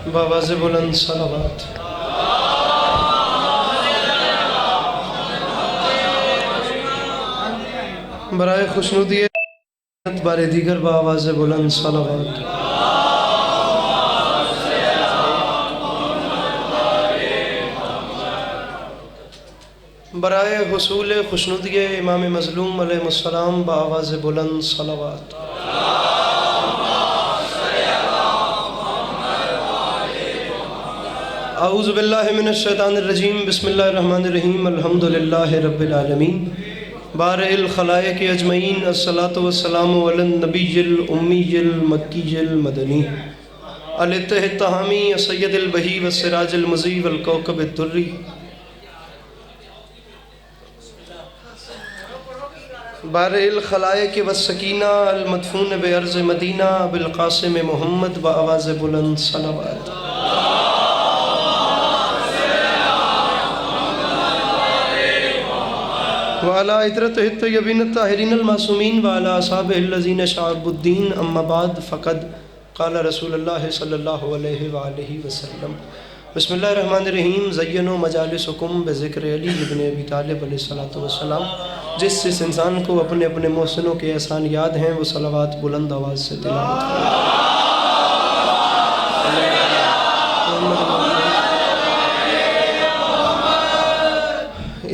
बावाज़ बुलंद सलावत। बराए खुशनुदी बारे दीगर बावाज़ बुलंद सलावत। बराए हुसूल खुशनुदी इमाम मज़लूम अलैहिस्सलाम बावाज़ बुलंद सलावत। औज़ु बिल्लाहि मिनश शैतानिर रजीम बिस्मिल्लाहिर रहमानिर रहीम अल्हम्दुलिल्लाहि रब्बिल आलमीन बारिल खलाइक अजमईन अस्सलातु वस्सलामु अलन नबिय्यिल उम्मिय्यिल मक्किय्यिल मदनी अल-इत्तिहामी सय्यदिल बही वस्सिराजिल मुज़ी वल कौकबिद दुर्री बारिल खलाइक वस्सकीना अल मदफून बिअर्ज़ मदीना बिल क़ासिम मुहम्मद व आवाज़ बुलंद सलावत। वाला इतरत यबीन ताहिरीन मासूमीन वाला असहाबिल्लज़ीन शअबुद्दीन अम्मा बाद फ़क़द क़ाल रसूलुल्लाह सल्लल्लाहु अलैहि वआलिहि वसल्लम बिस्मिल्लाहिर रहमानिर रहीम ज़य्यनु मजालिसकुम बिज़िक्र अली इब्न अबी तालिब अलैहिस्सलातु वस्सलाम। जिस इंसान को अपने अपने मोहसिनों के एहसान याद हैं वो सलावत बुलंद आवाज़ से तिलावत करें।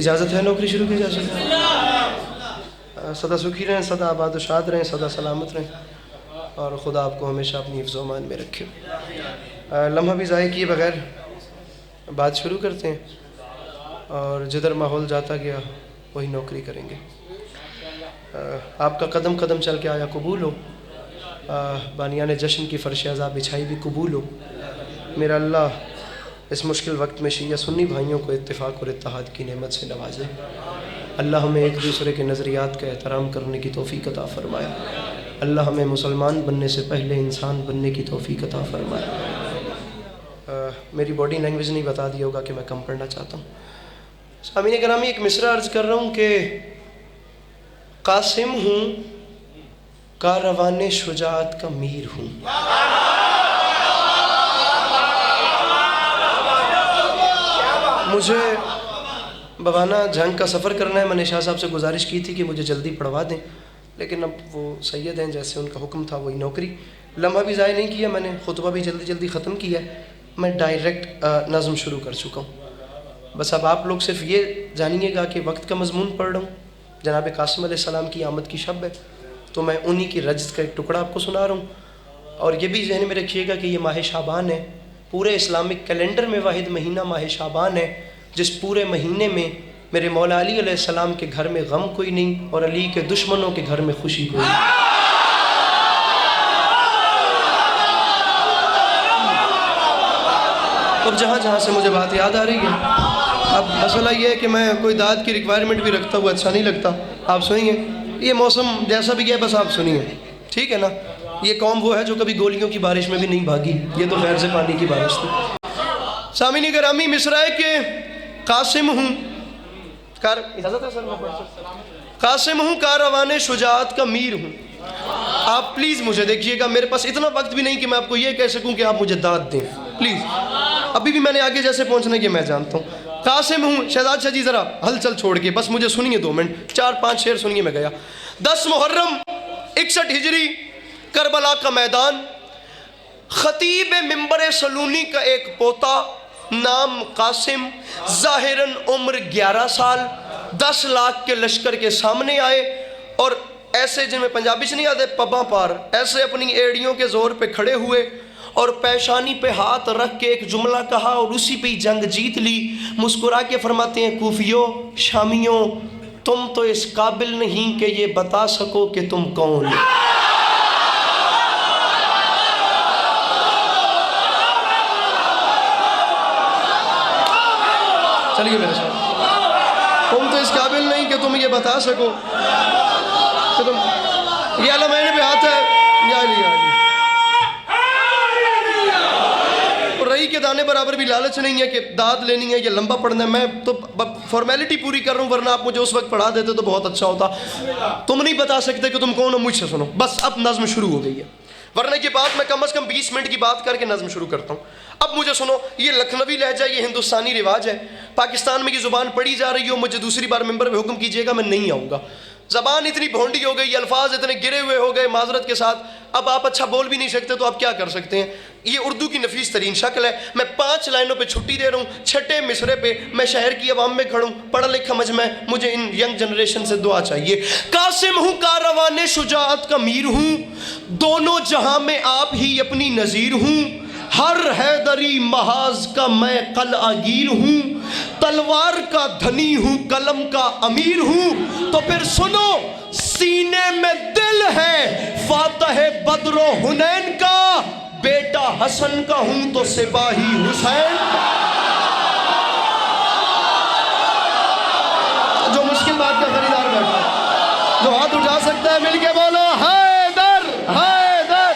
इजाज़त है नौकरी शुरू की जा सकती है। सदा सुखी रहें, सदा आबाद शाद रहें, सदा सलामत रहें और ख़ुदा आपको हमेशा अपनी हिफ्ज़-ओ-मान में रखे। लम्हा भी ज़ाय किए बगैर बात शुरू करते हैं और जिधर माहौल जाता गया वही नौकरी करेंगे। आपका कदम कदम चल के आया कबूल हो, बानियाने जश्न की फ़र्श अज़ा बिछाई भी कबूल हो। मेरा अल्लाह इस मुश्किल वक्त में शिया सुन्नी भाइयों को इत्तेफाक और इत्तेहाद की नेमत से नवाजे। अल्लाह हमें एक दूसरे के नज़रियात का एहतराम करने की तौफ़ीक़ अता फ़रमाए। अल्लाह हमें मुसलमान बनने से पहले इंसान बनने की तौफ़ीक़ अता फ़रमाए। मेरी बॉडी लैंग्वेज नहीं बता दिया होगा कि मैं कम पढ़ना चाहता हूँ। सामीन करामी एक मिसरा अर्ज़ कर रहा हूँ कि कासिम हूँ कारवाने शुजाअत का मीर हूँ। मुझे बवाना जंग का सफ़र करना है। मैंने शाह साहब से गुजारिश की थी कि मुझे जल्दी पढ़वा दें, लेकिन अब वो सैयद हैं, जैसे उनका हुक्म था वही नौकरी। लम्हा भी ज़ाय नहीं किया मैंने, खुतबा भी जल्दी जल्दी ख़त्म किया है। मैं डायरेक्ट नज़म शुरू कर चुका हूँ। बस अब आप लोग सिर्फ ये जानिएगा कि वक्त का मज़मून पढ़ रहा हूँ। जनाब कासिम अलैहिस्सलाम की आमद की शब है, तो मैं उन्हीं की रजत का एक टुकड़ा आपको सुना रहा हूँ। और ये भी ज़हन में रखिएगा कि ये माह शाबान है। पूरे इस्लामिक कैलेंडर में वाहिद महीना माह शाबान है जिस पूरे महीने में मेरे मौला अली अलैहिस्सलाम के घर में गम कोई नहीं और अली के दुश्मनों के घर में खुशी कोई नहीं। अब जहाँ जहाँ से मुझे बात याद आ रही है, अब मसला ये है कि मैं कोई दाद की रिक्वायरमेंट भी रखता हुआ अच्छा नहीं लगता। आप सुनिए, ये मौसम जैसा भी है बस आप सुनिए, ठीक है ना। ये कौम वो है जो कभी गोलियों की बारिश में भी नहीं भागी, ये तो खैर से पानी की बारिश थी। सामीन गिरामी मिसरा है कि कासिम हूँ इजाज़त है सर, कासिम हूँ कारवाने शुजाअत का मीर हूँ। आप प्लीज़ मुझे देखिएगा, मेरे पास इतना वक्त भी नहीं कि मैं आपको ये कह सकूँ कि आप मुझे दाद दें, प्लीज़। अभी भी मैंने आगे जैसे पहुँचना कि मैं जानता हूँ। कासिम हूँ, शहजाद शाह जी ज़रा हलचल छोड़ के बस मुझे सुनिए 2 मिनट, 4-5 शेर सुनिए। मैं गया 10 मुहर्रम 61 हिजरी, करबला का मैदान, खतीब मिंबर सलूनी का एक पोता, नाम कासिम, ज़ाहिरन उम्र 11 साल, 10 लाख के लश्कर के सामने आए और ऐसे, जिनमें पंजाबी से नहीं आते पब्बा पार, ऐसे अपनी एड़ियों के ज़ोर पे खड़े हुए और पेशानी पे हाथ रख के एक जुमला कहा और उसी पे ही जंग जीत ली। मुस्कुरा के फरमाते हैं, कूफियों शामियों तुम तो इस काबिल नहीं कि ये बता सको कि तुम कौन। चलिए मेरे साथ, तुम तो इस काबिल नहीं कि तुम ये बता सको कि तुम, ये अल्लाह मैंने पे हाथ है या लिया। रही के दाने बराबर भी लालच नहीं है कि दाद लेनी है या लंबा पढ़ना है। मैं तो फॉर्मेलिटी पूरी कर रहा हूँ, वरना आप मुझे उस वक्त पढ़ा देते तो बहुत अच्छा होता। तुम नहीं बता सकते कि तुम कौन हो, मुझसे सुनो बस। अब नज़्म शुरू हो गई है। वरना ये बात मैं कम से कम 20 मिनट की बात करके नज़्म शुरू करता हूँ। अब मुझे सुनो, ये लखनवी लहजा, ये हिंदुस्तानी रिवाज है। पाकिस्तान में ये ज़ुबान पढ़ी जा रही हो, मुझे दूसरी बार मिंबर पे हुक्म कीजिएगा, मैं नहीं आऊँगा। ज़बान इतनी भोंडी हो गई, अल्फाज इतने गिरे हुए हो गए, माजरत के साथ। अब आप अच्छा बोल भी नहीं सकते तो आप क्या कर सकते हैं। ये उर्दू की नफीस तरीन शक्ल है। मैं 5 लाइनों पे छुट्टी दे रहा हूँ, छठे मिसरे पे मैं शहर की अवाम में खड़ूँ, पढ़ा लिखा मजमा, मुझे इन यंग जनरेशन से दुआ चाहिए। कासिम हूँ, कारवाने शुजाअत का मीर हूँ, दोनों जहां में आप ही अपनी नज़ीर हूँ। हर हैदरी महाज का मैं कल आगीर हूँ, तलवार का धनी हूँ, कलम का अमीर हूँ। तो फिर सुनो, सीने में दिल है फातह बद्रो हुनैन का, बेटा हसन का हूँ तो सिपाही हुसैन। जो मुश्किल बात का खरीदार बैठा, जो हाथ उठा सकता है मिलके बोलो हैदर हैदर।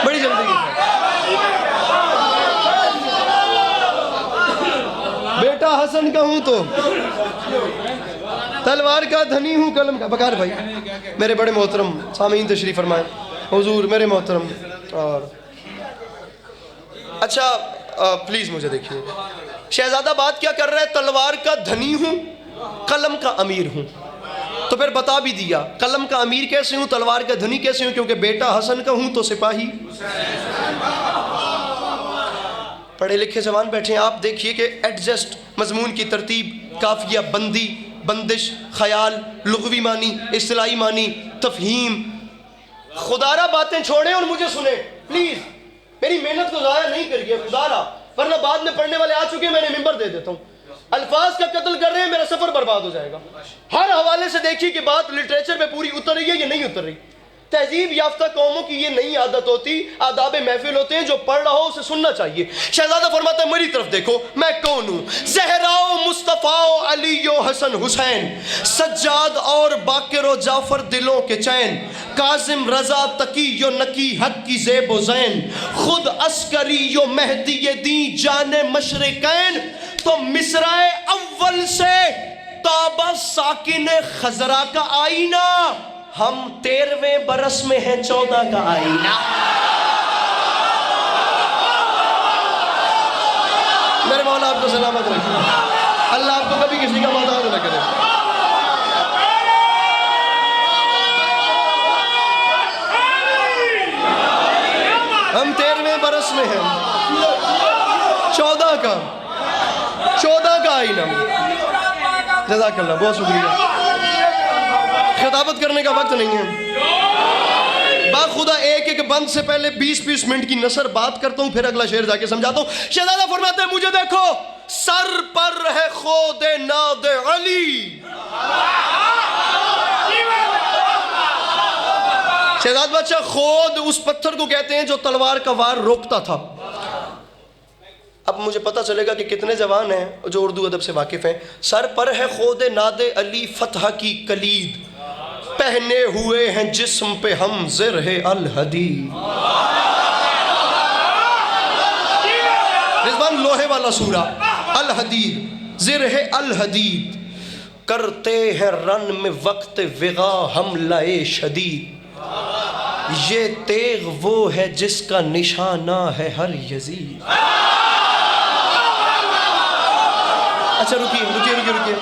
बड़ी जल्दी बेटा हसन का हूं तो तलवार का धनी हूं, कलम का। बकार भाई मेरे बड़े मोहतरम सामीन तशरीफ फरमाएं, हुजूर मेरे मोहतरम। और अच्छा प्लीज मुझे देखिए, शहजादा बात क्या कर रहा है, तलवार का धनी हूं, कलम का अमीर हूं। तो फिर बता भी दिया, कलम का अमीर कैसे हूं, तलवार का धनी कैसे हूं, क्योंकि बेटा हसन का हूं तो सिपाही। पढ़े लिखे जवान बैठे हैं, आप देखिए कि एडजस्ट, मजमून की तरतीब, काफिया, बंदी, बंदिश, ख्याल, लुग़वी मानी, इस्तिलाही मानी, तफहीम। खुदारा बातें छोड़ें और मुझे सुने प्लीज, मेरी मेहनत को ज़ाया नहीं करिए खुदारा, वरना बाद में पढ़ने वाले आ चुके हैं, मैंने मिंबर दे देता हूँ। अल्फाज का कत्ल कर रहे हैं, मेरा सफर बर्बाद हो जाएगा। हर हवाले से देखिए कि बात लिटरेचर में पूरी उतर रही है या नहीं उतर रही। तहजीब याफ्ता कौमों की ये नई आदत होती, आदाब महफिल होते हैं, जो पढ़ रहा हो उसे सुनना चाहिए। शहजादा फरमाता है, मेरी तरफ देखो, मैं कौन हूँ। ज़हराओ मुस्तफ़ाओ अलीयो हसन हुसैन, सज्जाद और बाकिरो जाफर दिलों के चैन, काजिम रजा तकी यो नकी हक की ज़ेब ज़ैन, खुद अस्करी यो मेहदी ये दी जाने मशरिकैन। तो मिसराए अव्वल से ताबा साकिन खजरा का आईना, हम 13वें बरस में हैं 14 का आईना। मेरे मौला आपको सलामत रखे, अल्लाह आपको कभी किसी का मदद न करे। हम 13वें बरस में हैं 14 का आईना। जज़ाकल्लाह, बहुत शुक्रिया। खिताबत करने का वक्त नहीं है, बाखुदा एक एक बंद से पहले 20-20 मिनट की नसर बात करता हूँ, फिर अगला शेर जाके समझाता हूँ। शहजादा फरमाते हैं, मुझे देखो, सर पर है खोद नाद अली। शहजाद बादशाह, खोद उस पत्थर को कहते हैं जो तलवार का वार रोकता था। अब मुझे पता चलेगा कि कितने जवान हैं जो उर्दू अदब से वाकिफ हैं। सर पर है खोद नाद अली, फतह की कलीद, पहने हुए हैं जिस्म पे हम ज़िर अल हदीद। रिजवान लोहे वाला सूरा अल हदीद, ज़िर अल हदीद, करते हैं रन में वक्त विगा हमलाए शदीद, ये तेग वो है जिसका निशाना है हर यजीद। अच्छा रुकिए,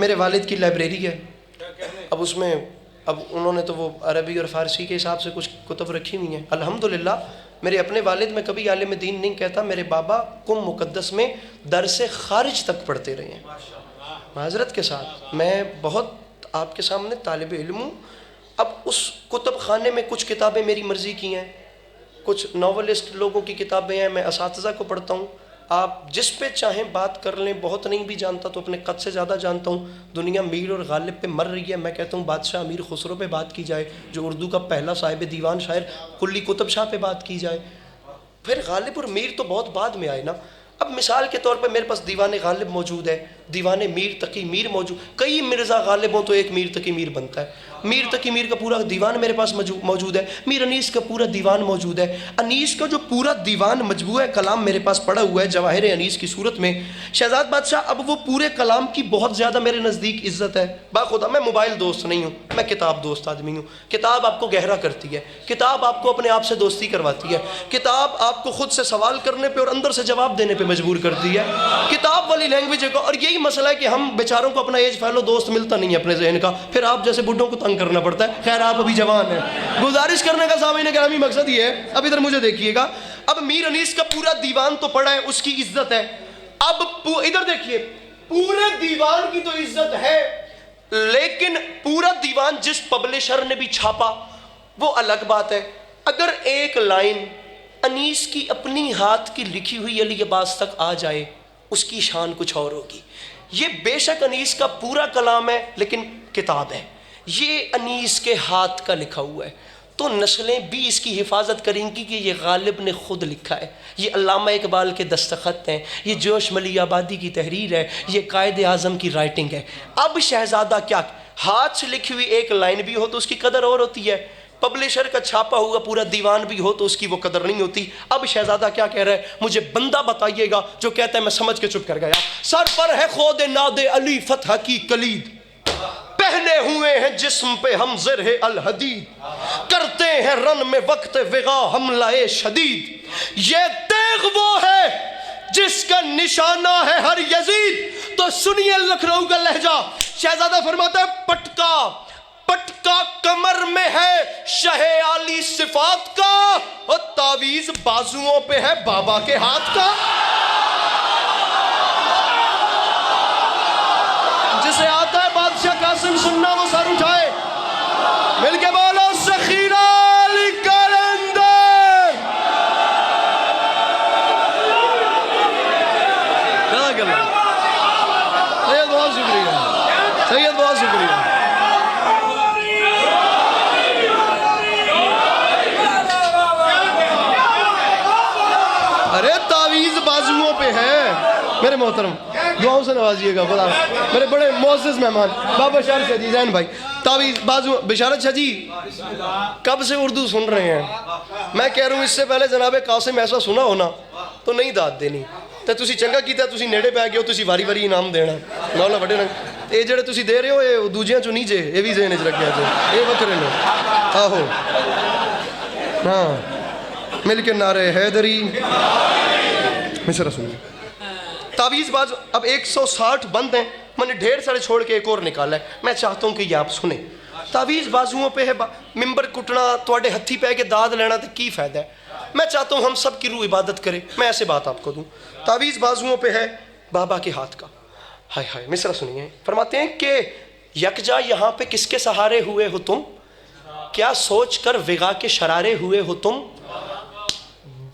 मेरे वालिद की लाइब्रेरी है, अब उसमें अब उन्होंने तो वो अरबी और फ़ारसी के हिसाब से कुछ कुतुब रखी हुई हैं। अल्हम्दुलिल्लाह मेरे अपने वालिद, मैं कभी आलिम दीन नहीं कहता, मेरे बाबा कुम मुक़द्दस में दरसे खारिज तक पढ़ते रहे हैं। माज़रत के साथ मैं बहुत आपके सामने तालिब इल्म हूँ। अब उस कुतुब खाने में कुछ किताबें मेरी मर्ज़ी की हैं, कुछ नॉवलिस्ट लोगों की किताबें हैं, मैं असातिज़ा को पढ़ता हूँ। आप जिस पे चाहें बात कर लें, बहुत नहीं भी जानता तो अपने कद से ज़्यादा जानता हूँ। दुनिया मीर और गालिब पे मर रही है, मैं कहता हूँ बादशाह अमीर खुसरो पे बात की जाए, जो उर्दू का पहला साहिब दीवान शायर, कुल्ली कुतुब शाह पे बात की जाए। फिर गालिब और मीर तो बहुत बाद में आए ना। अब मिसाल के तौर पर मेरे पास दीवान गालिब मौजूद है, दीवान मीर तकी मीर मौजूद, कई मिर्ज़ा गालिब हों तो एक मीर तकी मीर बनता है। मीर तकी मीर का पूरा दीवान मेरे पास मौजूद है, मीर अनीस का पूरा दीवान मौजूद है, अनीस का जो पूरा दीवान मजबूआ कलाम मेरे पास पड़ा हुआ है जवाहिर अनीस की सूरत में। शहजाद बादशाह, अब वो पूरे कलाम की बहुत ज़्यादा मेरे नज़दीक इज्जत है। बाखुदा मैं मोबाइल दोस्त नहीं हूँ, मैं किताब दोस्त आदमी हूँ। किताब आपको गहरा करती है, किताब आपको अपने आप से दोस्ती करवाती है, किताब आपको खुद से सवाल करने पर और अंदर से जवाब देने पर मजबूर करती है। किताब वाली लैंग्वेज है। और यही मसला है कि हम बेचारों को अपना एज फैलो दोस्त मिलता नहीं है अपने जहन का, फिर आप जैसे बुढ़ों को तंग करना पड़ता है। खैर आप अभी जवान हैं, गुजारिश करने का सामने ग्रामी मकसद ये है। अब इधर मुझे देखिएगा, अब मीर अनीस का पूरा दीवान तो पड़ा है, उसकी इज्जत है। अब इधर देखिए, पूरे दीवान की तो इज्जत है, लेकिन पूरा दीवान जिस पब्लिशर ने भी छापा वो अलग बात है। अगर एक लाइन अनीस की अपनी हाथ की लिखी हुई अली अब्बास तक आ जाए, उसकी शान कुछ और होगी। ये बेशक अनीस का पूरा कलाम है, लेकिन किताब है, ये अनीस के हाथ का लिखा हुआ है, तो नस्लें भी इसकी हिफाजत करेंगी कि ये गालिब ने खुद लिखा है, ये अल्लामा इकबाल के दस्तखत हैं, ये जोश मली आबादी की तहरीर है, ये कायदे आज़म की राइटिंग है। अब शहजादा क्या, हाथ से लिखी हुई एक लाइन भी हो तो उसकी कदर और होती है, पब्लिशर का छापा हुआ पूरा दीवान भी हो तो उसकी वो कदर नहीं होती। अब शहजादा क्या कह रहा है, मुझे बंदा बताइएगा जो कहता है, मैं समझ के चुप कर गया। सर पर है खोदे नादे अली फतह की कलीद, पहने हुए हैं जिस्म पे हम ज़रहे अल हदीद, करते हैं रन में वक्त विगा हमलाए शदीद, ये तेग वो है जिसका निशाना है हर यजीद। तो सुनिए लखनऊ का लहजा, शहजादा फरमाता है, पटका पटका कमर में है शहे आली सिफात का, और तावीज बाजुओं पे है बाबा के हाथ का। जिसे आता है बादशाह कासिम सुनना वो सर उठाए, मिलके बोलो सखीरा अली कलंदर। सैयद बहुत शुक्रिया, सैयद बहुत शुक्रिया। अरे तावीज़ बाजुओं पे है मेरे मोहतरम, दुआओं से नवाजिएगा खुदा। मेरे बड़े मोअज़्ज़ज़ मेहमान बाबा शार शाह जी जैन भाई, तावीज़ बाजू बिशारत शाह जी कब से उर्दू सुन रहे हैं? मैं कह रहा हूँ इससे पहले जनाब कासिम ऐसा सुना हो ना तो नहीं दाद देनी, तो तुसी चंगा कीता, तुसी नेड़े पै गए हो, तुसी वारी वारी इनाम देना मौला वड्डे ने। ये जेड़े तुसी दे रहे हो ये दूजियां चो नहीं जे, ये भी ज़हन च रखिया जे, ये वक्रे ने। आहो हाँ, मिल के नारे हैदरी मिसरा सुनिए। तावीज़ बाज अब 160 बंद हैं, मैंने ढेर सारे छोड़ के एक और निकाला है, मैं चाहता हूँ कि ये आप सुने। तावीज़ बाजुओं पे है, मिंबर कुटना थोड़े हथी पै के दाद लेना तो की फ़ायदा है। मैं चाहता हूँ हम सब की रूह इबादत करे, मैं ऐसे बात आपको दूँ। तावीज़ बाजुओं पे है बाबा के हाथ का। हाय हाय मिसरा सुनिए, फरमाते हैं कि यकजा यहाँ पे किसके सहारे हुए हो तुम, क्या सोच कर विगा के शरारे हुए हो तुम,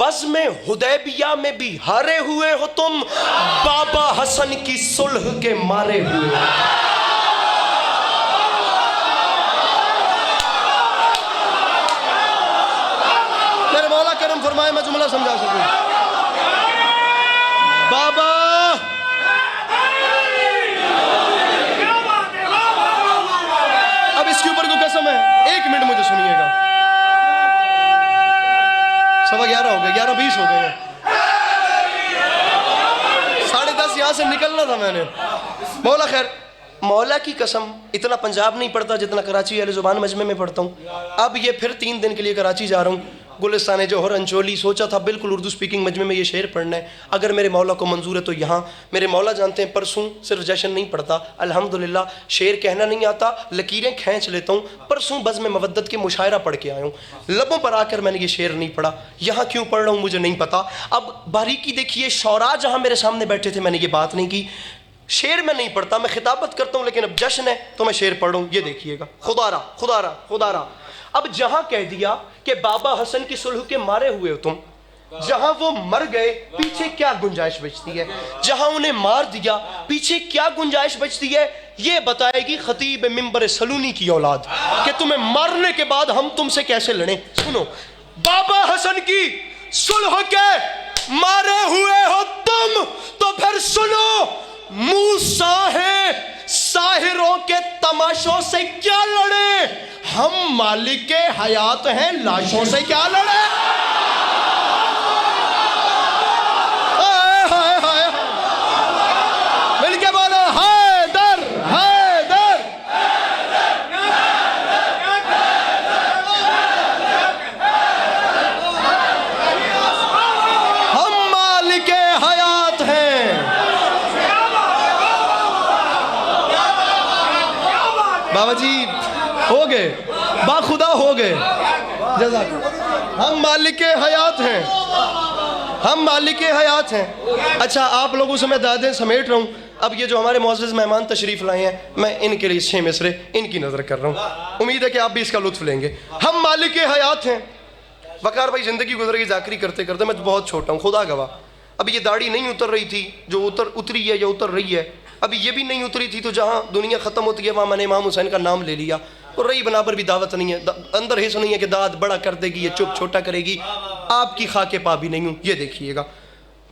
बज़ में हुदैबिया में भी हारे हुए हो तुम, बाबा हसन की सुलह के मारे हुए। मेरे मौला करम फरमाए मैं जुमला समझा सकूं। बाबा अब इसके ऊपर को कसम है, 1 मिनट मुझे सुनिएगा। 11:15 हो गए, 11:20 हो गए, 10:30 यहाँ से निकलना था मैंने। मौला खैर, मौला की कसम इतना पंजाब नहीं पढ़ता जितना कराची वाले ज़ुबान मजमे में पढ़ता हूँ। अब ये फिर 3 दिन के लिए कराची जा रहा हूँ, गुलिस्तान जौहर अंचोली, सोचा था बिल्कुल उर्दू स्पीकिंग मजमे में ये शेर पढ़ना है, अगर मेरे मौला को मंजूर है तो यहाँ। मेरे मौला जानते हैं परसों सिर्फ जश्न नहीं पढ़ता, अल्हम्दुलिल्लाह शेर कहना नहीं आता, लकीरें खींच लेता हूँ। परसों बज़्म में मवद्दत के मुशायरा पढ़ के आया हूँ, लबों पर आकर मैंने ये शेर नहीं पढ़ा, यहाँ क्यों पढ़ रहा हूँ मुझे नहीं पता। अब बारीकी देखिए, शौरा जहाँ मेरे सामने बैठे थे मैंने ये बात नहीं की, शेर मैं नहीं पढ़ता, मैं खिताबत करता हूँ, लेकिन अब जश्न है तो मैं शेर पढ़ रहा हूँ। ये देखिएगा, खुदारा खुदारा खुदारा। अब जहां कह दिया कि बाबा हसन की सुलह के मारे हुए हो तुम, जहां वो मर गए पीछे क्या गुंजाइश बचती है, जहां उन्हें मार दिया पीछे क्या गुंजाइश बचती है, ये बताएगी खतीब मिंबर सलूनी की औलाद कि तुम्हें मारने के बाद हम तुमसे कैसे लड़ें। सुनो, बाबा हसन की सुलह के मारे हुए हो तुम तो फिर सुनो, मूसा है साहिरों के तमाशों से क्या लड़े, हम मालिक हयात हैं, लाशों से क्या लड़े। मिलके बोलो हैदर हैदर। हम मालिक हयात हैं। बाबा जी हो गए, बाखुदा हो गए। हम मालिक हयात हैं, हम मालिक हयात हैं। अच्छा, आप लोगों से मैं दादें समेट रहा हूँ। अब ये जो हमारे मुअज़्ज़िज़ मेहमान तशरीफ़ लाए हैं, मैं इनके लिए 6 मिसरे इनकी नज़र कर रहा हूँ। उम्मीद है कि आप भी इसका लुत्फ़ लेंगे। हम मालिक हयात हैं। वकार भाई ज़िंदगी गुजर गई ज़ाकरी करते करते, मैं तो बहुत छोटा हूँ, खुदा गवाह। अब ये दाढ़ी नहीं उतर रही थी जो उतरी है या उतर रही है, अभी ये भी नहीं उतरी थी, तो जहाँ दुनिया ख़त्म होती है वहाँ मैंने इमाम हुसैन का नाम ले लिया। और रही बराबर भी दावत नहीं है, अंदर हिस्स नहीं है कि दाद बड़ा कर देगी, ये चुप छोटा करेगी। आपकी खाके पा भी नहीं हूँ। ये देखिएगा,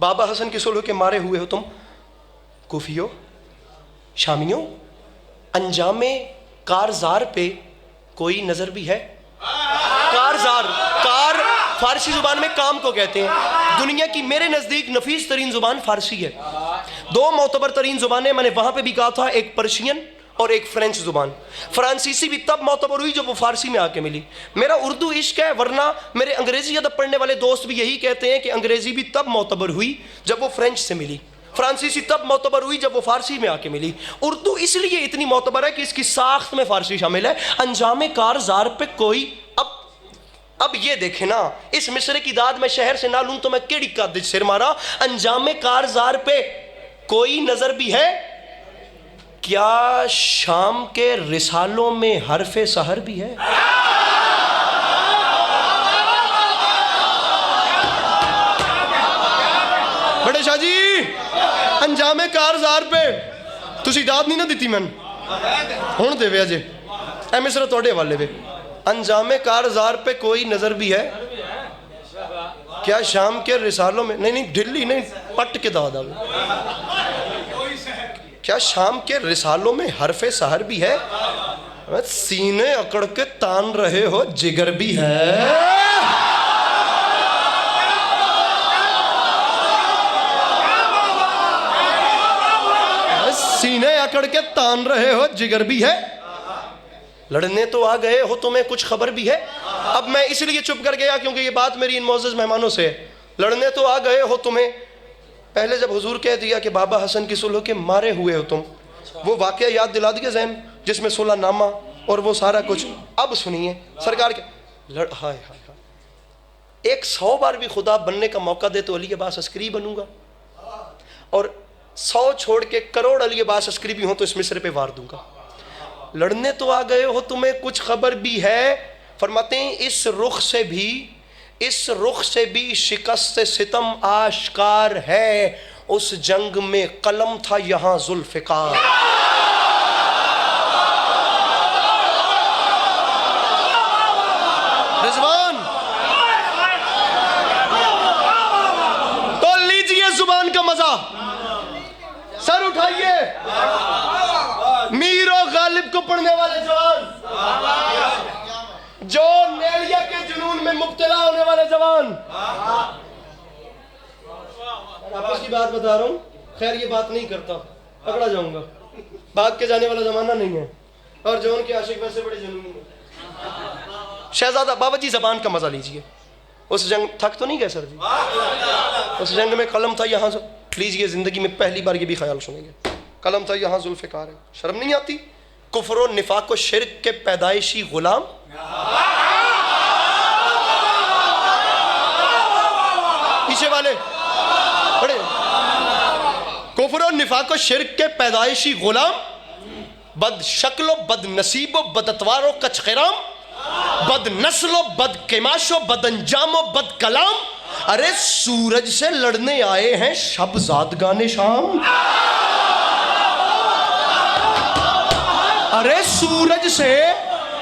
बाबा हसन की सुलह के मारे हुए हो तुम कूफियों शामियों, अंजामे कारजार पे कोई नज़र भी है। कारजार, कार फारसी जुबान में काम को कहते हैं। दुनिया की मेरे नज़दीक नफीस तरीन जुबान फारसी है। 2 मोतबर तरीन जुबानें मैंने वहाँ पे भी कहा था, एक पर्शियन और एक फ्रेंच जुबान। फ्रांसीसी भी तब मोतबर हुई जब वो फारसी में आके मिली। मेरा उर्दू इश्क है, वरना मेरे अंग्रेज़ी अदब पढ़ने वाले दोस्त भी यही कहते हैं कि अंग्रेज़ी भी तब मोतबर हुई जब वो फ्रेंच से मिली, फ्रांसीसी तब मोतबर हुई जब वो फारसी में आके मिली। उर्दू इसलिए इतनी मोतबर है कि इसकी साख्त में फारसी शामिल है। अंजामे कारजार पे कोई, अब ये देखे ना, इस मिसरे की दाद मैं शहर से ना लूं तो मैं केड़ी का सिर मारा। अंजामे कारजार पे कोई नजर भी है, क्या शाम के रिसालों में हरफे सहर भी है। बड़े शाह जी, अंजामे कारजार पे तुसी दाद नहीं ना दी मैन, हुण देवे अजे ए मिसरा तोड़े वाले वे। अंजामे कारजार पे कोई नजर भी है, क्या शाम के रिसालों में, नहीं ढिल्ली नहीं, पट के दादा, क्या शाम के रिसालों में हरफे सहर भी है, सीने अकड़ के तान रहे हो जिगर भी है। सीने अकड़ के तान रहे हो जिगर भी है, लड़ने तो आ गए हो तुम्हें कुछ खबर भी है। अब मैं इसलिए चुप कर गया क्योंकि ये बात मेरी इन मुअज़्ज़िज़ मेहमानों से है। लड़ने तो आ गए हो तुम्हें, पहले जब हुजूर कह दिया कि बाबा हसन की सुलह के मारे हुए हो तुम, वो वाक़या याद दिला दिया ज़हन जिसमें सुलहनामा और वो सारा कुछ। अब सुनिए सरकार के हाय हाय हाय, एक 100 बार भी खुदा बनने का मौका दे तो अली अब्बास अस्करी बनूंगा, और 100 छोड़ के करोड़ अली अब्बास अस्करी भी हो तो इस मिस्र पे वार दूंगा। लड़ने तो आ गए हो तुम्हें कुछ खबर भी है, फरमाते हैं इस रुख से भी शिकस्त सितम आश्कार है, उस जंग में कलम था यहां जुल्फ़िकार। रिजवान तो लीजिए जुबान का मजा, सर उठाइए, मीरो गालिब को पढ़ने वाले जवान, जो नेलिया के जुनून में मुब्तला होने वाले जवान। आपस की बात बता रहा हूँ, खैर ये बात नहीं करता, पकड़ा जाऊंगा, भाग के जाने वाला जमाना नहीं है, और जो उनके आशिक वैसे बड़े जुनूनी हैं। शहजादा बाबा जी ज़बान का मजा लीजिए। उस जंग, थक तो नहीं गए सर जी, उस जंग में कलम था यहाँ से, लीजिए जिंदगी में पहली बार ये भी ख्याल सुनेंगे, कलम था यहाँ जुल्फ़िकार है। शर्म नहीं आती? कुफ्र और निफाक और शिर्क के पैदाइशी गुलाम, पीछे वाले बड़े, कुफ्र और निफाक और शिर्क के पैदाइशी गुलाम, बद शक्लो बद नसीबो बद अतवारो कच खिराम, बद नस्लो बद किमाशो बद अंजामो बद कलाम। अरे सूरज से लड़ने आए हैं शबज़ादगाने शाम, अरे सूरज से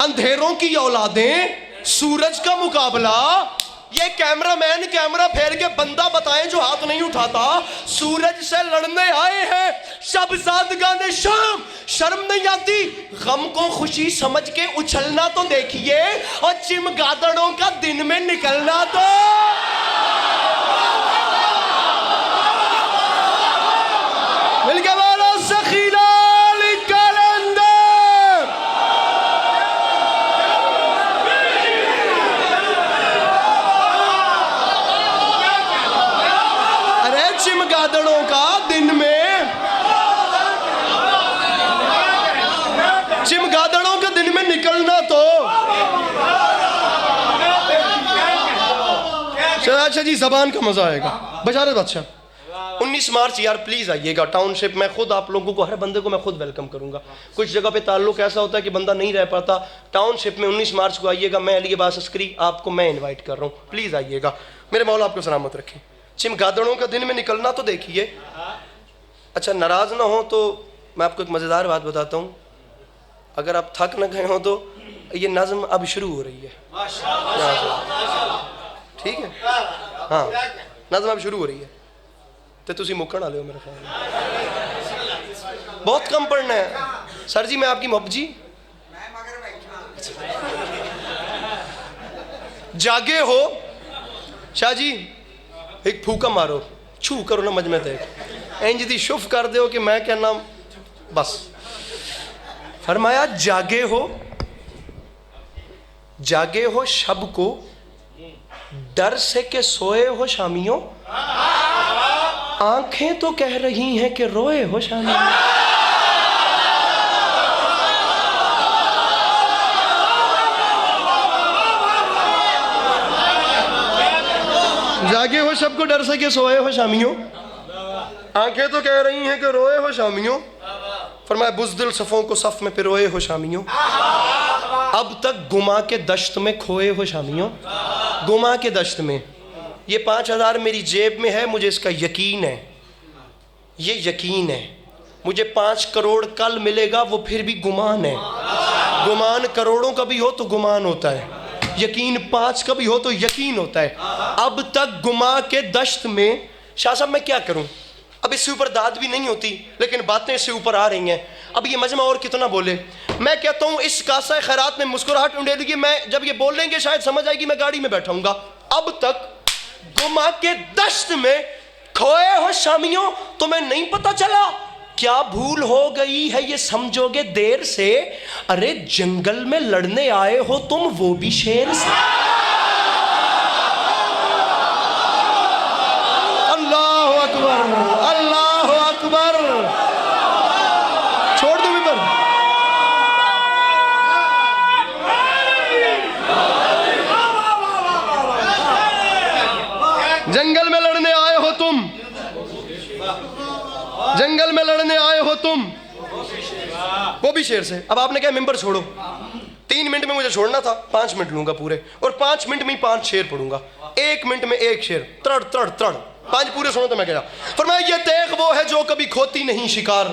अंधेरों की औलादें, सूरज का मुकाबला ये कैमरामैन कैमरा फेर के बंदा बताएं जो हाथ नहीं उठाता। सूरज से लड़ने आए हैं शबज़ादगाने शाम, शर्म नहीं आती गम को खुशी समझ के उछलना तो देखिए, और चिमगादड़ों का दिन में निकलना तो। मिलके बोलो सखीला कलंदर। अरे चिमगादड़ों का दिन में, चिमगादड़ों के दिन में निकलना तो। अच्छा जी, जबान का मजा आएगा। बशारत बादशाह 19 मार्च यार प्लीज़ आइएगा टाउनशिप। मैं खुद आप लोगों को, हर बंदे को मैं खुद वेलकम करूंगा। कुछ जगह पे ताल्लुक ऐसा होता है कि बंदा नहीं रह पाता। टाउनशिप में 19 मार्च को आइएगा। मैं अली अब्बास अस्करी आपको मैं इनवाइट कर रहा हूँ, प्लीज़ आइएगा। मेरे मौला आपको सलामत रखें। चिमगादड़ों का दिन में निकलना तो देखिए। अच्छा, नाराज़ ना हो तो मैं आपको एक मज़ेदार बात बताता हूँ। अगर आप थक न गए हो तो ये नज़्म अब शुरू हो रही है, ठीक है? हाँ, नज़्म अब शुरू हो रही है तो तुसी मुक्कण वाले हो मेरे ख्याल में। बहुत कम पढ़ना है सर जी। मैं आपकी मोहब्बत जी। जागे हो शाह जी, एक फूका मारो, छू करो ना मजमे देख इंज दी शुफ कर दो कि मैं कहना बस। फरमाया जागे हो शब को डर से के सोए हो शामियों, आंखें तो कह रही हैं कि रोए हो शामियों। जागे हो शब को डर से के सोए हो शामियों, आंखें तो कह रही हैं कि रोए हो शामियों। फरमाया बुज़दिल सफ़ों को सफ़ में पिरोए हो शामियों, अब तक गुमा के दश्त में खोए हो शामियों। गुमा के दश्त में, ये 5000 मेरी जेब में है, मुझे इसका यकीन है, ये यकीन है। मुझे 5 करोड़ कल मिलेगा, वो फिर भी गुमान है। गुमान करोड़ों का भी हो तो गुमान होता है, यकीन 5 का भी हो तो यकीन होता है। अब तक गुमा के दश्त में। शाह साहब मैं क्या करूं, अब इससे ऊपर दाद भी नहीं होती, लेकिन बातें इससे ऊपर आ रही हैं। अब ये मजमा और कितना बोले। मैं कहता हूँ इस कासा खैरात में मुस्कुराहट उंडेलगी। मैं जब ये बोलेंगे शायद समझ आएगी, मैं गाड़ी में बैठाऊंगा। अब तक गुमा के दश्त में खोए हो शामियों, तुम्हें नहीं पता चला क्या भूल हो गई है, ये समझोगे देर से। अरे जंगल में लड़ने आए हो तुम, वो भी शेर से। अल्लाह अकबर, अल्लाह अकबर। छोड़ दो मिंबर। जंगल में लड़ने आए हो तुम, जंगल में लड़ने आए हो तुम, वो भी शेर से। अब आपने क्या मिंबर छोड़ो, 3 मिनट में मुझे छोड़ना था, 5 मिनट लूंगा पूरे, और 5 मिनट में ही 5 शेर पढ़ूंगा। 1 मिनट में 1 शेर, त्रड़ त्रड़ त्रड़, 5 पूरे सुनो तो मैं क्या। फरमाया ये तेग वो है जो कभी खोती नहीं शिकार,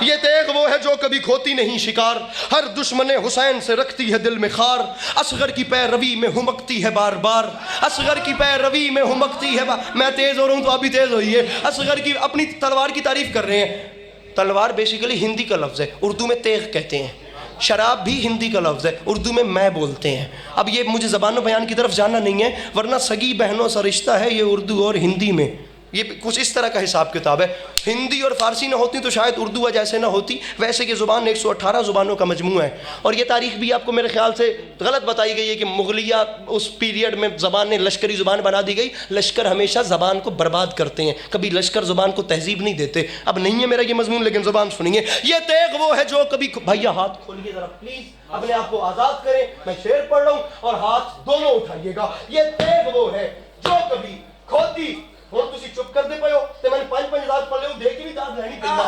ये तेग वो है जो कभी खोती नहीं शिकार, हर दुश्मन हुसैन से रखती है दिल में खार, असगर की पैरवी में हुमकती है बार बार, असगर की पैरवी में हुमकती है बार। मैं तेज हो रहा हूँ तो आप भी तेज होइए। असगर की अपनी तलवार की तारीफ कर रहे हैं। तलवार बेसिकली हिंदी का लफ्ज़ है, उर्दू में तेग कहते हैं। शराब भी हिंदी का लफ्ज़ है, उर्दू में मैं बोलते हैं। अब ये मुझे ज़बान बयान की तरफ जाना नहीं है, वरना सगी बहनों सा रिश्ता है ये उर्दू और हिंदी में। ये कुछ इस तरह का हिसाब किताब है। हिंदी और फ़ारसी ना होती तो शायद उर्दू वजह से ना होती। वैसे कि ज़ुबान 118 ज़ुबानों का मजमू है। और ये तारीख भी आपको मेरे ख्याल से गलत बताई गई है कि मुगलिया उस पीरियड में ज़बान लश्करी ज़ुबान बना दी गई। लश्कर हमेशा ज़बान को बर्बाद करते हैं, कभी लश्कर ज़ुबान को तहजीब नहीं देते। अब नहीं है मेरा ये मजमून, लेकिन ज़ुबान सुनिए। ये तेग वो है जो कभी, भैया हाथ खोलिए ज़रा प्लीज़, अपने आप को आज़ाद करें। मैं शेर पढ़ रहा हूँ और हाथ दोनों उठाइएगा। ये तेग वो है जो कभी खोती, और तुसी चुप कर दे पे हो ते मैंने 5-5 दाद पढ़ ले हूं, देख भी दाद रहनी पड़ेगा।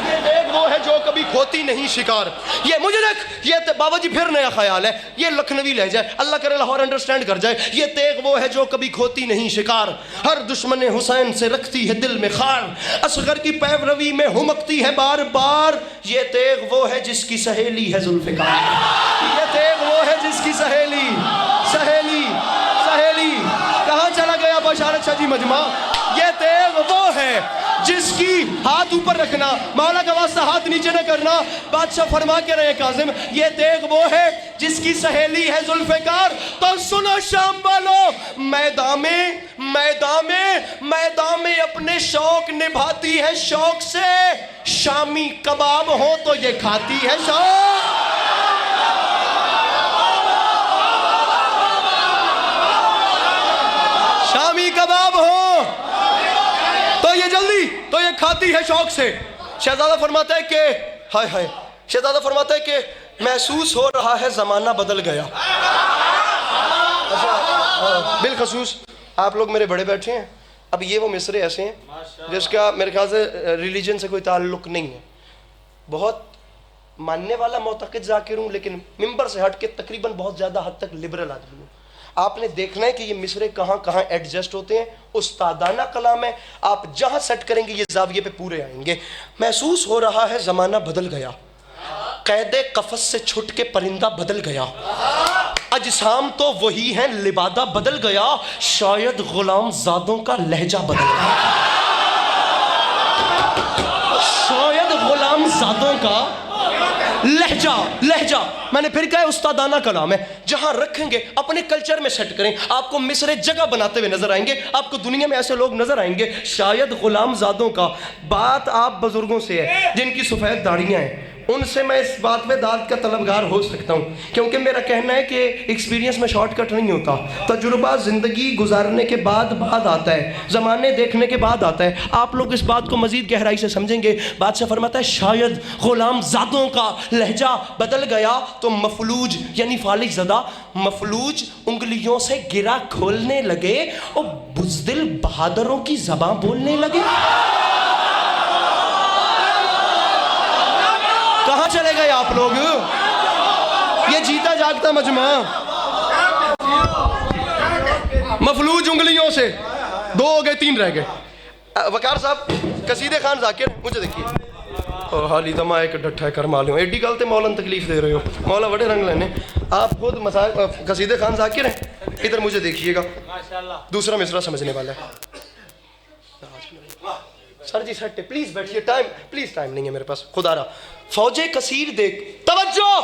ये देख वो है जो कभी खोती नहीं शिकार। ये मुझे देख, ये बाबा जी फिर नया ख्याल है, ये लखनवी लह जाए, अल्लाह करे लाहौर अंडरस्टैंड कर जाए। ये तेग वो है जो कभी खोती नहीं शिकार, हर दुश्मन हुसैन से रखती है दिल में खार, असगर की पैरवी में हुमकती है बार बार। ये तेग वो है जिसकी सहेली है जुल्फ़िकार, ये तेग वो है जिसकी सहेली सहेली सहेली जी मजमा, ये तेग वो है जिसकी हाथ ऊपर रखना, मौला का वास्ता हाथ नीचे न करना। बादशाह फरमा के रहे काजिम, ये तेग वो है जिसकी सहेली है जुल्फ़िकार। तो सुनो शाम वालों, मैदान में अपने शौक निभाती है शौक से। शामी कबाब हो तो ये खाती है शौक। शामी कबाब हो तो ये खाती है शौक से। शहजादा फरमाता है कि हाय हाय, शहजादा फरमाता है कि महसूस हो रहा है जमाना बदल गया। अच्छा, बिलखसूस आप लोग मेरे बड़े बैठे हैं। अब ये वो मिसरे ऐसे हैं जिसका मेरे ख्याल से रिलीजन से कोई ताल्लुक नहीं है। बहुत मानने वाला मोतक़िद ज़ाकिर हूँ, लेकिन मिंबर से हट के तकरीबन बहुत ज़्यादा हद तक लिबरल आदमी हूँ। आपने देखना है कि ये मिसरे कहाँ कहाँ एडजस्ट होते हैं। उस्तादाना कलाम है, आप जहाँ सेट करेंगे ये ज़ाविये पे पूरे आएंगे। महसूस हो रहा है ज़माना बदल गया, कैदे कफस से छुट के परिंदा बदल गया। अजसाम तो वही है, लिबादा बदल गया। शायद गुलाम ज़ादों का लहजा बदल गया। शायद गुलाम ज़ादों का लहजा मैंने फिर कहा उस्तादाना कलाम है। जहां रखेंगे अपने कल्चर में सेट करें, आपको मिसरे जगह बनाते हुए नजर आएंगे। आपको दुनिया में ऐसे लोग नजर आएंगे। शायद गुलाम ज़ादों का, बात आप बुजुर्गों से है जिनकी सफ़ेद दाढ़ियां हैं, उनसे मैं इस बात में दाद का तलबगार हो सकता हूँ, क्योंकि मेरा कहना है कि एक्सपीरियंस में शॉर्टकट नहीं होता। तजुर्बा ज़िंदगी गुजारने के बाद आता है, ज़माने देखने के बाद आता है। आप लोग इस बात को मज़ीद गहराई से समझेंगे। बादशाह फरमाता है शायद ग़ुलाम ज़ादों का लहजा बदल गया तो मफलूज यानी फालिज ज़दा मफलूज उंगलियों से गिरा खोलने लगे और बुज़दिल बहादुरों की ज़बां बोलने लगे। कहाँ चले गए आप लोग? ये जीता जागता मजमा। मफलूज उंगलियों से 2 हो गए, 3 रह गए। वकार साहब, कसीदे खान ज़ाकिर, मुझे देखिए हाली दमा एक डट्ठा कर मालूम एडी गल ते मौलन तकलीफ दे रहे हो। मौला बड़े रंग लेने। आप खुद कसीदे खान ज़ाकिर हैं। इधर मुझे देखिएगा, दूसरा मिसरा समझने वाला है। सर जी सर प्लीज बैठिए, टाइम नहीं है मेरे पास, खुदा रहा। फौजे कसीर देख, तवज्जो,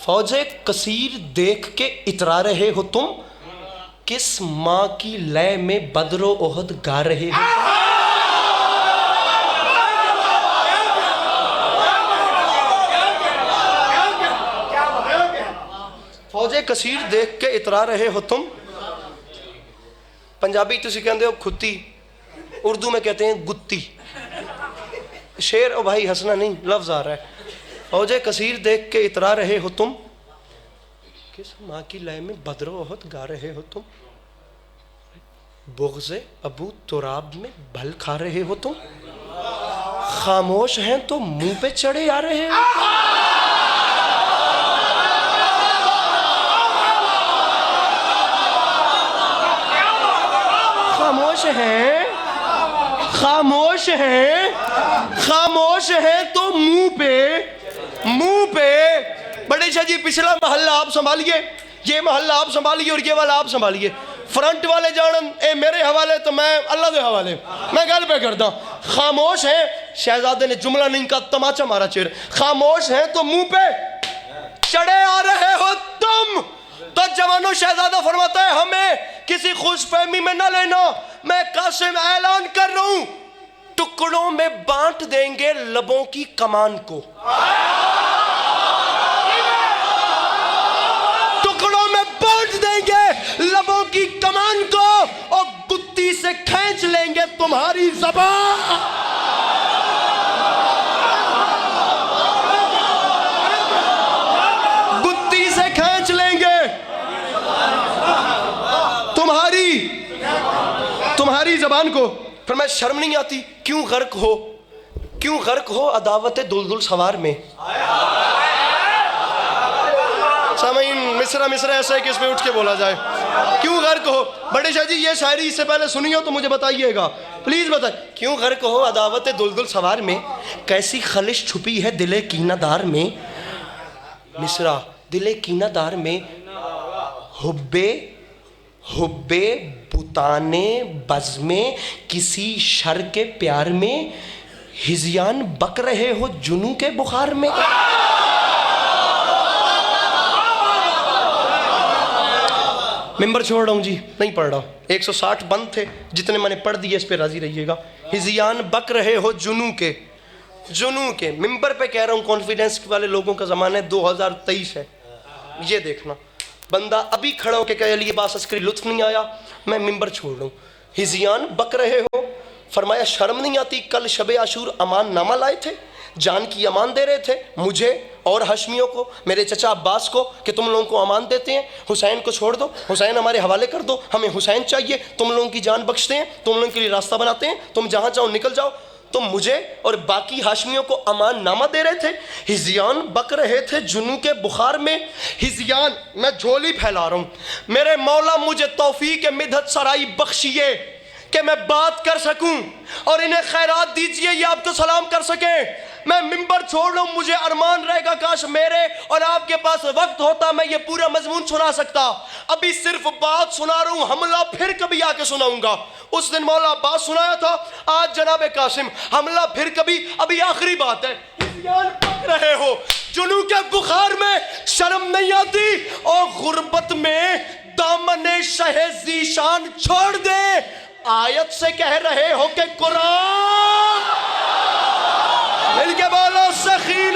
फौजे कसीर देख के इतरा रहे हो तुम, किस माँ की लय में बदरो ओहद गा रहे हो। फौजे कसीर देख के इतरा रहे हो तुम। पंजाबी तुसी कहते हो खुत्ती, उर्दू में कहते हैं गुत्ती। शेर ओ भाई हंसना नहीं, लफ्ज आ रहा है। फौजे कसीर देख के इतरा रहे हो तुम, किस माँ की लय में बदरो ओहद गा रहे हो तुम। बुग़्ज़े अबू तुराब में भल खा रहे हो तुम, खामोश हैं तो मुंह पे चढ़े आ रहे हो। खामोश हैं तो मुंह पे। बड़े शाह जी, पिछला महल्ला आप संभालिए, ये महल्ला आप संभालिए और ये वाला आप संभालिए। फ्रंट वाले जानन ए मेरे हवाले तो मैं अल्लाह के हवाले, मैं गल पे करता। खामोश है, शहजादे ने जुमला नहीं का तमाचा मारा चेर। खामोश है तो मुंह पे चढ़े आ रहे हो तुम। तो जवानों, शहजादा फरमाता है हमें किसी खुशफहमी में न लेना। मैं कासिम ऐलान कर रहा हूं, टुकड़ों में बांट देंगे लबों की कमान को। टुकड़ों में बांट देंगे लबों की कमान को और गुत्ती से खींच लेंगे तुम्हारी ज़बान। गुत्ती से खींच लेंगे तुम्हारी ज़बान को। फिर मैं शर्म नहीं आती, क्यों गर्क हो अदावत दुलदुल सवार में। सामीन, मिसरा ऐसा है कि इसमें उठ के बोला जाए, क्यों गर्क हो। बड़े शाह जी, ये शायरी इससे पहले सुनी हो तो मुझे बताइएगा, प्लीज बताइए। क्यों गर्क हो अदावत दुलदुल सवार में, कैसी खलिश छुपी है दिले कीनादार में। मिसरा, दिले कीनादार में हुब्बे पुताने बज़्मे किसी शर के प्यार में, हिज़ियान बक रहे हो जुनू के बुखार में। मिंबर छोड़ रहा हूँ जी, नहीं पढ़ रहा। 160 बंद थे, जितने मैंने पढ़ दिए इस पे राजी रहिएगा। हिज़ियान बक रहे हो जुनू के मिंबर पे कह रहा हूँ। कॉन्फिडेंस वाले लोगों का ज़माना है, 2023 है। ये देखना, बंदा अभी खड़ा होकर कहे लिए बात अस्करी लुत्फ नहीं आया, मैं मिंबर छोड़ रहा हूँ। हिज़ियान बक रहे हो, फरमाया शर्म नहीं आती, कल शबे आशूर अमान नामा लाए थे, जान की अमान दे रहे थे मुझे और हशमियों को, मेरे चचा अब्बास को, कि तुम लोगों को अमान देते हैं, हुसैन को छोड़ दो, हुसैन हमारे हवाले कर दो, हमें हुसैन चाहिए, तुम लोगों की जान बख्शते हैं, तुम लोगों के लिए रास्ता बनाते हैं, तुम जहाँ चाहो निकल जाओ। तुम मुझे और बाकी हाशमियों को अमान नामा दे रहे थे। हिज़ियान बक रहे थे जुनू के बुखार में। हिज़ियान, मैं झोली फैला रहा हूँ, मेरे मौला मुझे तौफीक मिदत सराई बख्शिए कि मैं बात कर सकूं, और इन्हें खैरात दीजिए ये आपको सलाम कर सके। मैं मिंबर छोड़ रहा हूं, मुझे अरमान रहेगा काश मेरे और आपके पास वक्त होता, मैं ये पूरा मजमून सुना सकता। अभी सिर्फ बात सुना रहा हूं, हमला फिर कभी आके सुनाऊंगा। उस दिन मौला बात सुनाया था, आज जनाब कासिम हमला फिर कभी। अभी आखिरी बात है, पक रहे हो जुनू के बुखार में, शर्म नहीं आती, और गुर्बत में दामने शहे ज़ीशान छोड़ दे। आयत से कह रहे हो कि कुरान, मिलके बोलो सखी